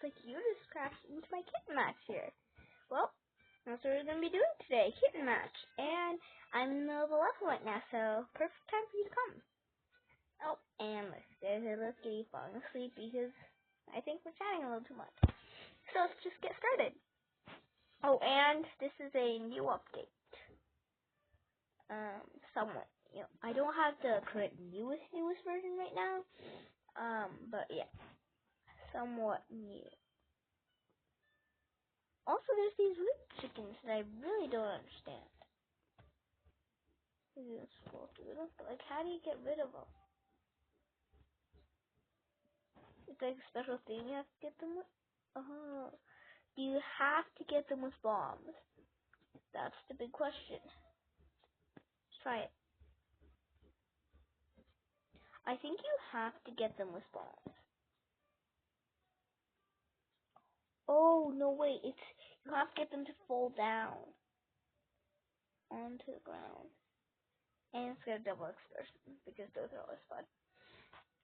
like you just crashed into my kitten match here. Well, that's what we're going to be doing today, kitten match. And I'm in the middle of a level right now, so perfect time for you to come. Oh, and there's a little kitty falling asleep because I think we're chatting a little too much. So let's just get started. Oh, and this is a new update. Somewhat. You know, I don't have the correct newest version right now. But yeah, somewhat new. Also, there's these root chickens that I really don't understand. Maybe let's scroll through them. But like, how do you get rid of them? It's like a special thing you have to get them with. Oh, do you have to get them with bombs? That's the big question. Try it. I think you have to get them with bombs. Oh, no, wait. You have to get them to fall down onto the ground. And it's got a double explosion because those are always fun.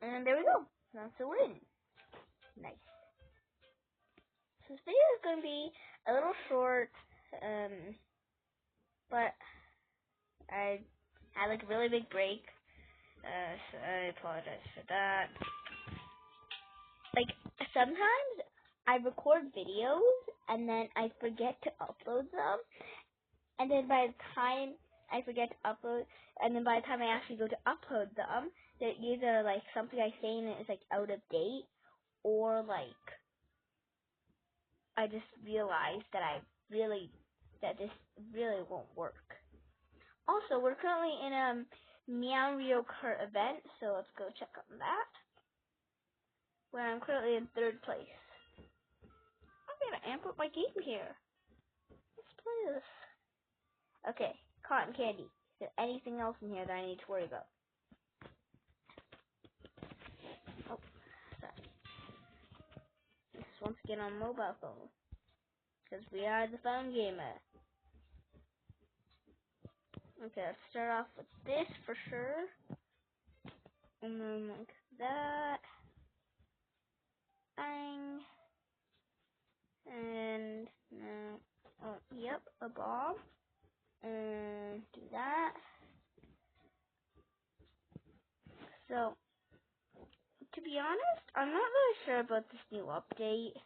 And there we go. That's a win. Nice. So this video is going to be a little short, but I had like a really big break. So I apologize for that. Like, sometimes I record videos and then I forget to upload them. And then by the time I forget to upload, and then by the time I actually go to upload them, they're either like something I say and it's like out of date, or like I just realized that this really won't work. Also, we're currently in a Mario Kart event, so let's go check on that. Where I'm currently in 3rd place. I'm gonna amp up my game here. Let's play this. Okay, cotton candy. Is there anything else in here that I need to worry about? Oh, sorry. This is once again on mobile phone. Because we are the phone gamer. Okay, let's start off with this for sure. And then like that. Bang. And oh, yep, a bomb. And do that. So, to be honest, I'm not really sure about this new update.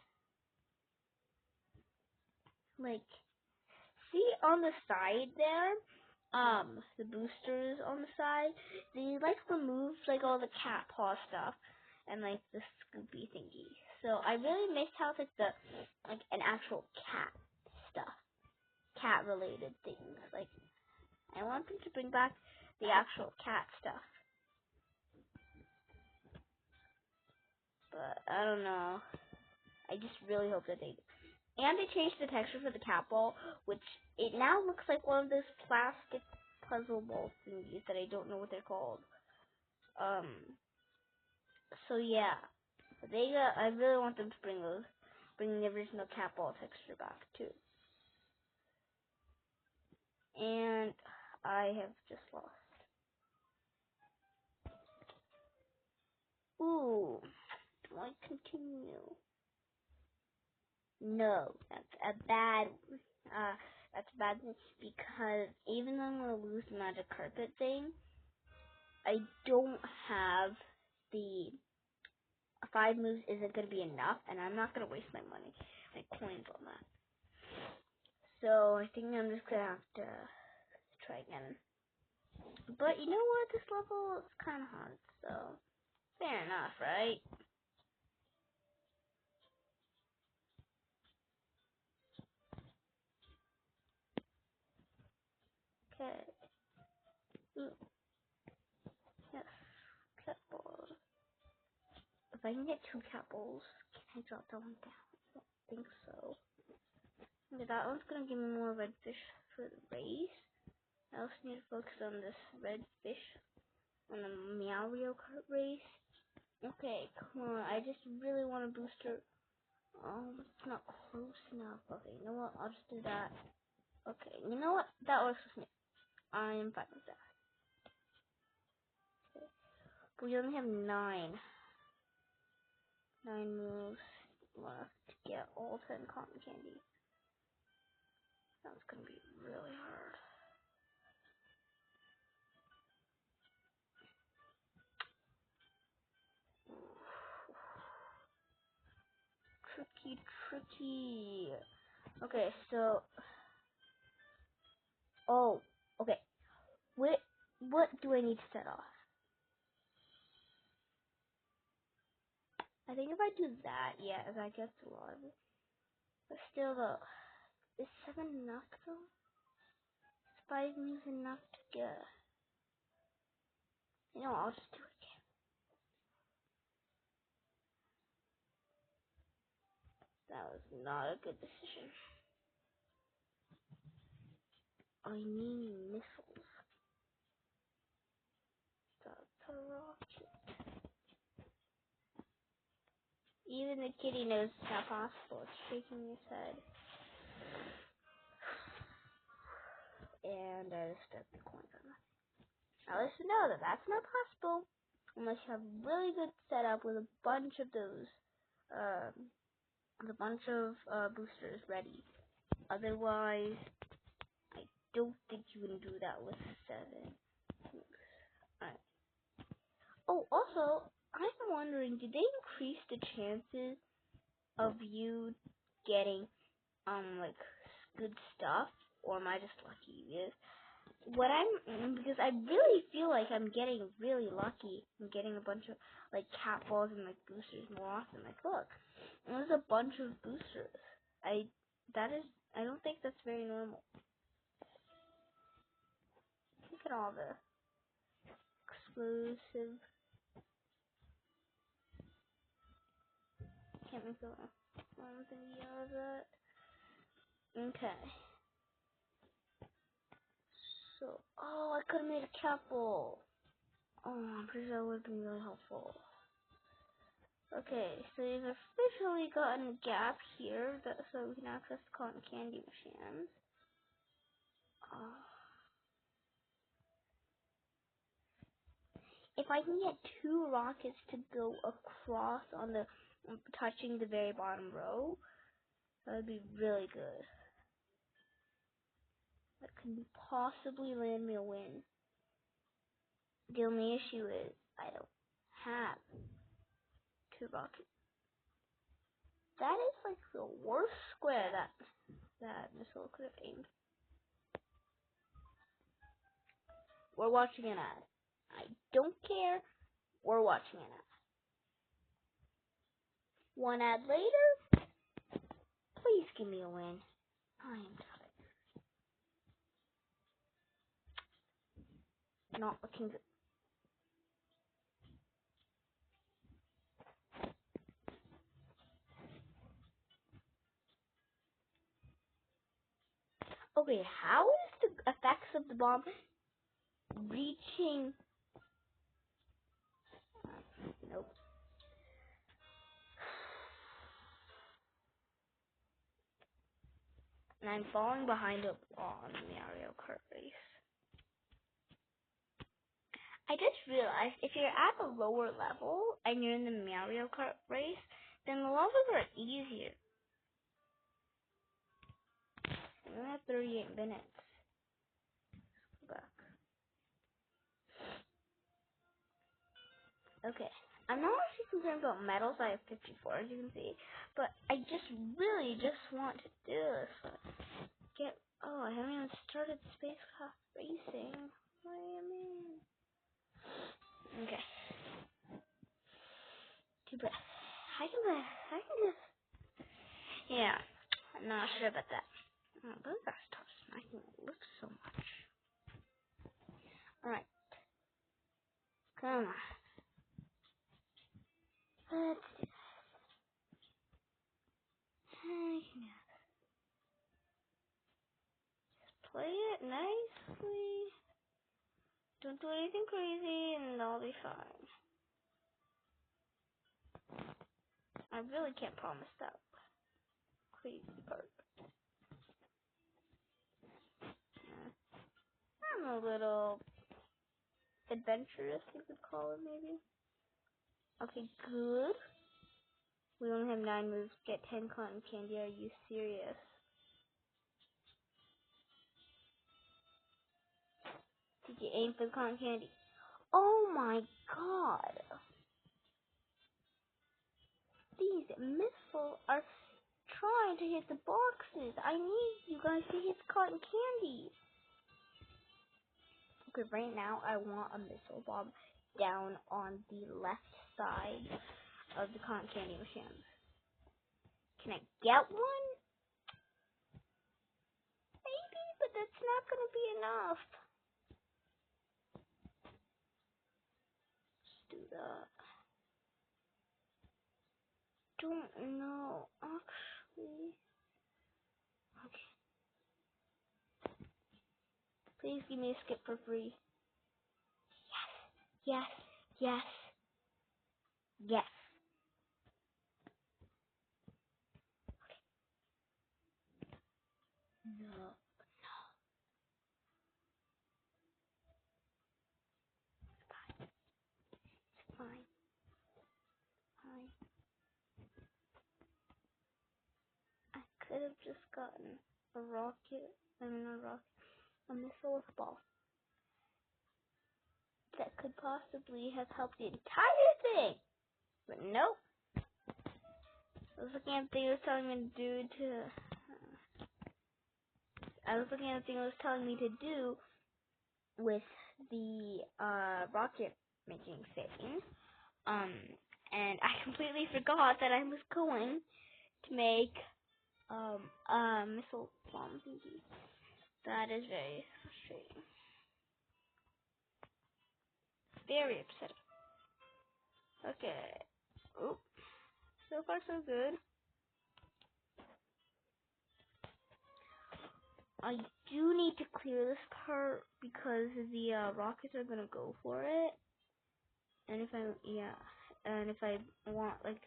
Like, see on the side there, the boosters on the side, they like remove like all the cat paw stuff and like the Scoopy thingy. So I really miss how it's like an actual cat stuff, cat related things. Like, I want them to bring back the actual cat stuff. But I don't know. I just really hope that they do. And they changed the texture for the cat ball, which it now looks like one of those plastic puzzle ball thingies that I don't know what they're called. So yeah, I really want them to bring the original cat ball texture back too. And I have just lost. Ooh, do I continue? No, that's a bad thing, because even though I'm gonna lose the magic carpet thing, I don't have the 5 moves isn't gonna be enough, and I'm not gonna waste my money, my coins on that. So I think I'm just gonna have to try again. But you know what? This level is kind of hard, so fair enough, right? Okay. Ooh. Yes. Cat balls. If I can get 2 cat balls, can I drop that one down? I don't think so. Okay, that one's gonna give me more red fish for the race. I also need to focus on this red fish on the Mario Kart race. Okay, come on. I just really want a booster. Oh, it's not close enough. Okay, you know what? I'll just do that. Okay, you know what? That works with me. I am fine with that. Okay. But we only have 9 moves left. level 10 cotton candy. That's gonna be really hard. Tricky. Okay, so okay. What do I need to set off? I think if I do that, yeah, that gets a lot of it. But still though, is 7 enough though? 5 is enough to get. You know, I'll just do it again. That was not a good decision. I need missiles. That's a rocket. Even the kitty knows it's not possible. It's shaking his head. And I just stuck the coins on that. Now listen, know that that's not possible unless you have a really good setup with a bunch of those, boosters ready. Otherwise, I don't think you can do that with 7. Alright. Oh, also, I'm wondering, did they increase the chances of you getting, like, good stuff? Or am I just lucky? Because I really feel like I'm getting really lucky. I'm getting a bunch of, like, cat balls and, like, boosters more often. Like, look, there's a bunch of boosters. I don't think that's very normal. Look at all the explosive. Can't make the one thing out of that. Okay. So, I could have made a cat ball. Oh, I'm pretty sure that would have been really helpful. Okay, so we've officially gotten a gap here so we can access the cotton candy machines. If I can get 2 rockets to go across on the touching the very bottom row, that would be really good. That could possibly land me a win. The only issue is I don't have 2 rockets. That is like the worst square that missile could have aimed. We're watching an ad. I don't care. We're watching an ad. 1 ad later, please give me a win. I am tired. Not looking good. Okay, how is the effects of the bomb reaching? Nope. And I'm falling behind a on the Mario Kart race. I just realized if you're at a lower level and you're in the Mario Kart race, then the levels are easier. We only have 38 minutes. Go back. Okay. I'm not actually concerned about medals. I have 54, as you can see. But I really just want to do this. I haven't even started spacecraft racing. What do you mean? Okay. Deep breath. I can just. Yeah. I'm not sure about that. Oh, those guys stop smacking my lips so much. Alright. Come on. Let's do this. Just play it nicely. Don't do anything crazy and I'll be fine. I really can't promise that crazy part. I'm a little adventurous, you could call it maybe. Okay, good. We only have 9 moves. Get 10 cotton candy. Are you serious? Did you aim for the cotton candy? Oh my god! These missiles are trying to hit the boxes. I need you guys to hit the cotton candy. Okay, right now I want a missile bomb down on the left side of the cotton candy machine. Can I get one? Maybe, but that's not gonna be enough. Let's do that. Don't know, actually. Okay. Please give me a skip for free. Yes, yes, yes. No. Fine. Fine. I could have just gotten a rocket, a missile with a ball. That could possibly have helped the entire thing. But nope. I was looking at the thing it was telling me to do I was looking at the thing it was telling me to do with the rocket making thing. And I completely forgot that I was going to make missile bomb thingy. That is very frustrating. Very upsetting. Okay. Oop. So far so good. I do need to clear this part because the rockets are gonna go for it. And if I want like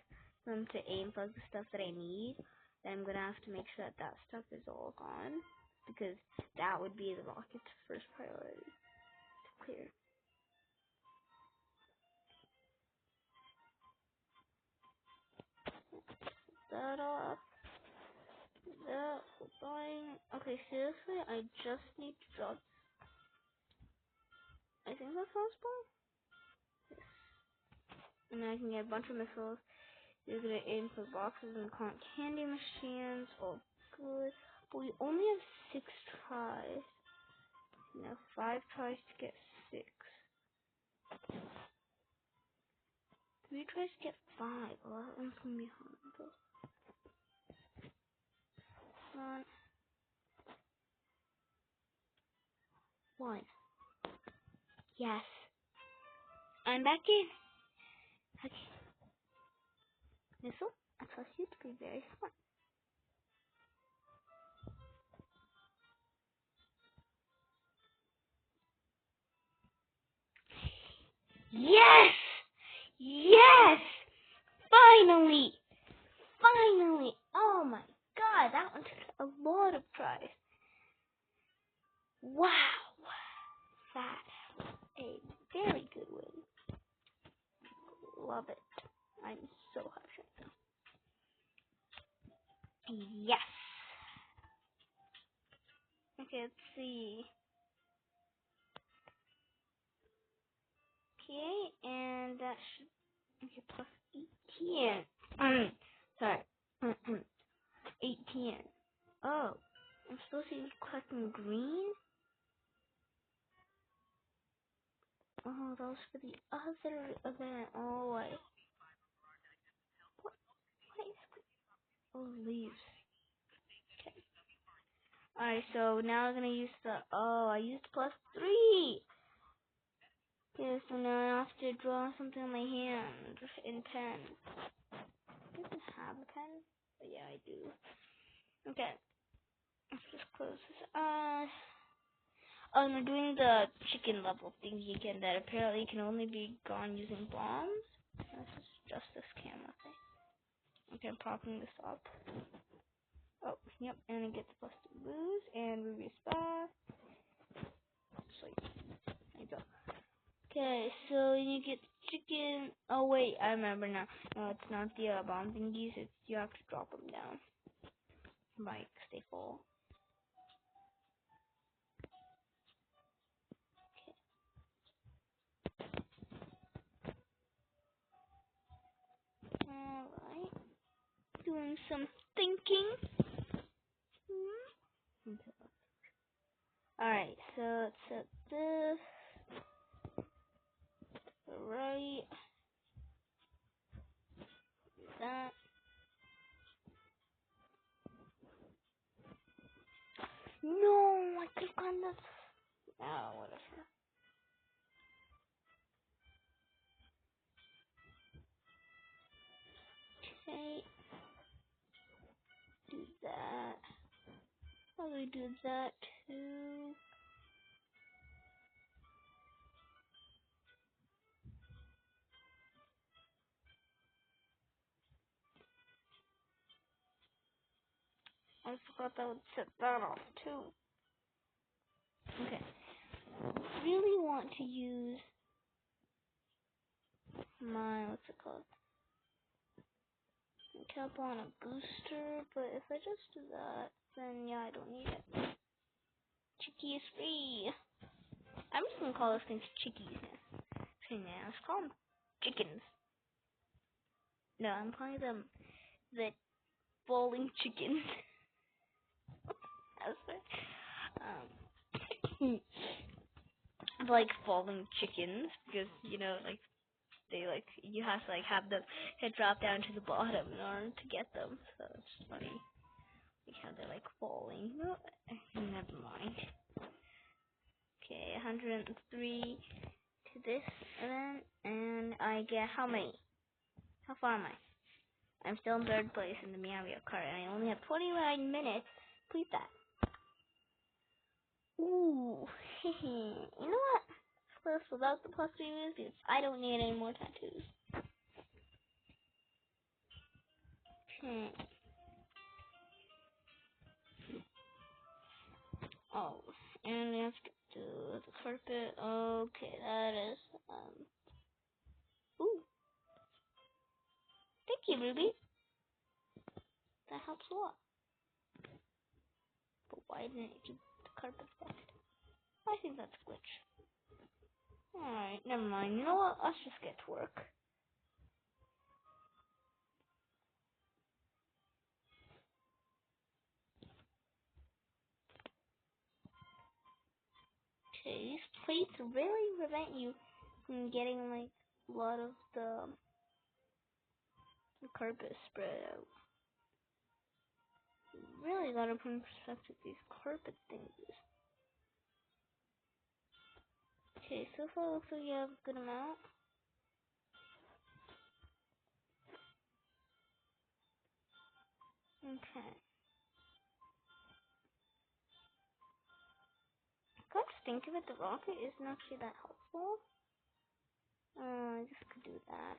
them to aim for the stuff that I need, then I'm gonna have to make sure that that stuff is all gone, because that would be the rocket's first priority to clear. That off. That fine. Okay, seriously, I just need to drop. I think that's possible. Yes. And then I can get a bunch of missiles. You're gonna aim for boxes and cotton candy machines. Oh, good. But we only have 6 tries. Now 5 tries to get 6. 3 tries to get 5. Oh, that one's gonna be hard though. Come on. 1. Yes. I'm back in. Okay. Missile, I trust you to be very smart. Yes! Yes! Finally! Finally! Oh my god, that one took a lot of tries. Wow! That's a very good win. Love it. I'm so happy right now. Yes! Okay, let's see. Okay, and that should... Okay, plus 18. Sorry. 18. Oh, I'm supposed to be collecting green? Oh, that was for the other event. Oh, what is... Oh, leaves. Okay. Alright, so now I'm gonna use the... Oh, I used plus 3! Okay, so now I have to draw something on my hand in pen. I don't have a pen, but yeah, I do. Okay, let's just close this. Oh, and we're doing the chicken level things you can that apparently can only be gone using bombs. This is just this camera thing. Okay, I'm propping this up. Oh, yep, and it gets plus 2 booze, and we respawn. Sweet. There you go. Okay, so you get chicken. Oh wait, I remember now. No, it's not the bomb thingies. It's you have to drop them down. Right, 'cause they fall. Alright. Doing some thinking. Alright, so let's set this. Right. That. No, I click on this. Oh, whatever. Okay. Do that. Probably do that too. I forgot that would set that off too. Okay. Really want to use my, what's it called? Cap on a booster, but if I just do that, then yeah, I don't need it. Chicky is free. I'm just gonna call those things chickies now. Okay, now let's call them chickens. No, I'm calling them the falling chickens. That's right. Like falling chickens because like they you have to have the head drop down to the bottom in order to get them. So it's funny. Like how they're falling. No, never mind. Okay, 103 to this event, and I get how many? How far am I? I'm still in third place in the Meowio cart, and I only have 29 minutes to complete that. Ooh, you know what? Plus, without the plus 3 moves, because I don't need any more tattoos. Okay. Oh, and we have to do the carpet. Okay, that is, ooh. Thank you, Ruby. That helps a lot. But why didn't it do the carpet effect? I think that's a glitch. Alright, never mind. You know what? Let's just get to work. Okay, these plates really prevent you from getting, a lot of the carpet spread out. You really gotta put in perspective these carpet things. Okay, so far looks like you have a good amount. Okay. Come to think of it, the rocket isn't actually that helpful. I just could do that.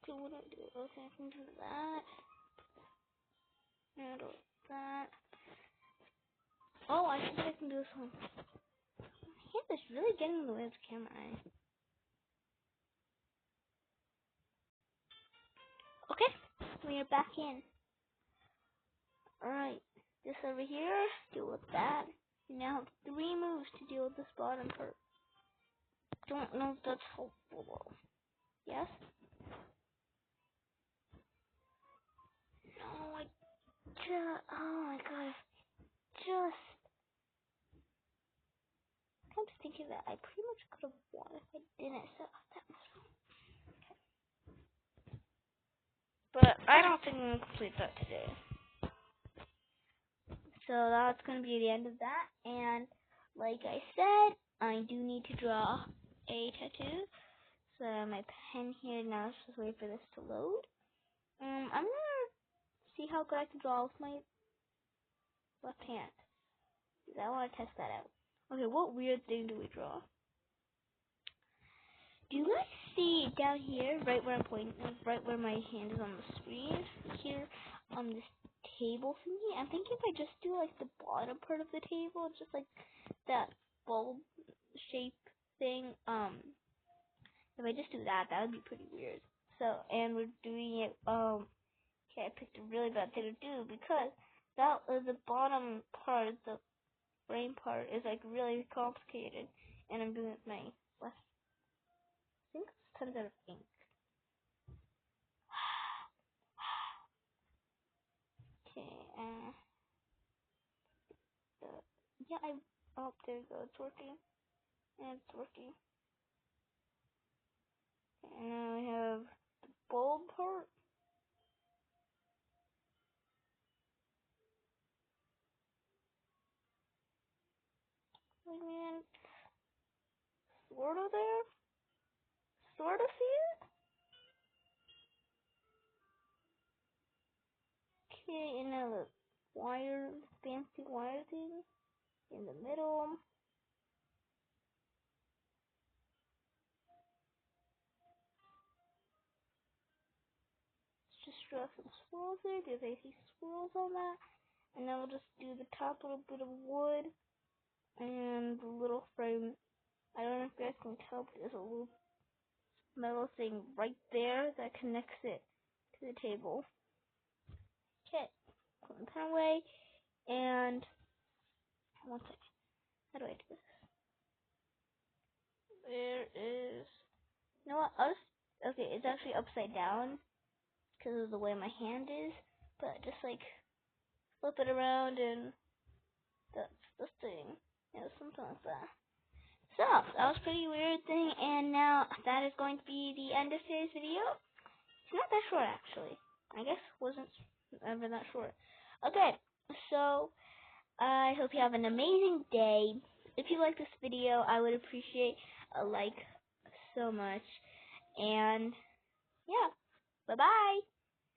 Okay, what do I do? Okay, I can do that. And that. Oh, I think I can do this one. My hand is really getting in the way of the camera. Okay, we are back in. Alright, this over here, deal with that. You now have 3 moves to deal with this bottom part. Don't know if that's helpful though. Yes? No, oh my god, come to think of it, I pretty much could have won if I didn't set up that much. Okay. But I don't think I'm going to complete that today. So that's going to be the end of that. And like I said, I do need to draw a tattoo. So my pen here now, just wait for this to load. I'm going to see how good I can draw with my left hand. I want to test that out. Okay, what weird thing do we draw? Do you guys see down here, right where I'm pointing, right where my hand is on the screen, here on this table thingy? I'm thinking if I just do like the bottom part of the table, just like that bulb shape thing, if I just do that, that would be pretty weird. So, and we're doing it, okay, I picked a really bad thing to do because that was the bottom part, the frame part is like really complicated, and I'm doing it with my left. I think it's tons out of ink. Okay, yeah, oh, there you go, it's working, and it's working. And now we have the bulb part. I mean, sort of there, sort of see it. Okay, and now the wire, fancy wire thing in the middle. Let's just draw some swirls there, because I see swirls on that. And then we'll just do the top little bit of wood and the little frame. I don't know if you guys can tell, but there's a little metal thing right there that connects it to the table. Okay, put the pen away, and one second. How do I do this? There is. You know what? Okay, it's actually upside down because of the way my hand is. But just like flip it around, and that's the thing. Yeah, something like that. So, that was a pretty weird thing, and now that is going to be the end of today's video. It's not that short, actually. I guess it wasn't ever that short. Okay, so I hope you have an amazing day. If you like this video, I would appreciate a like so much. And, yeah, bye-bye.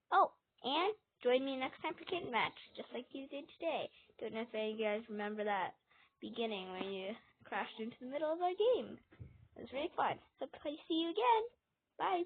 Oh, and join me next time for Kitten Match, just like you did today. Don't know if any of you guys remember that beginning when you crashed into the middle of our game. It was really fun. Hope I see you again. Bye.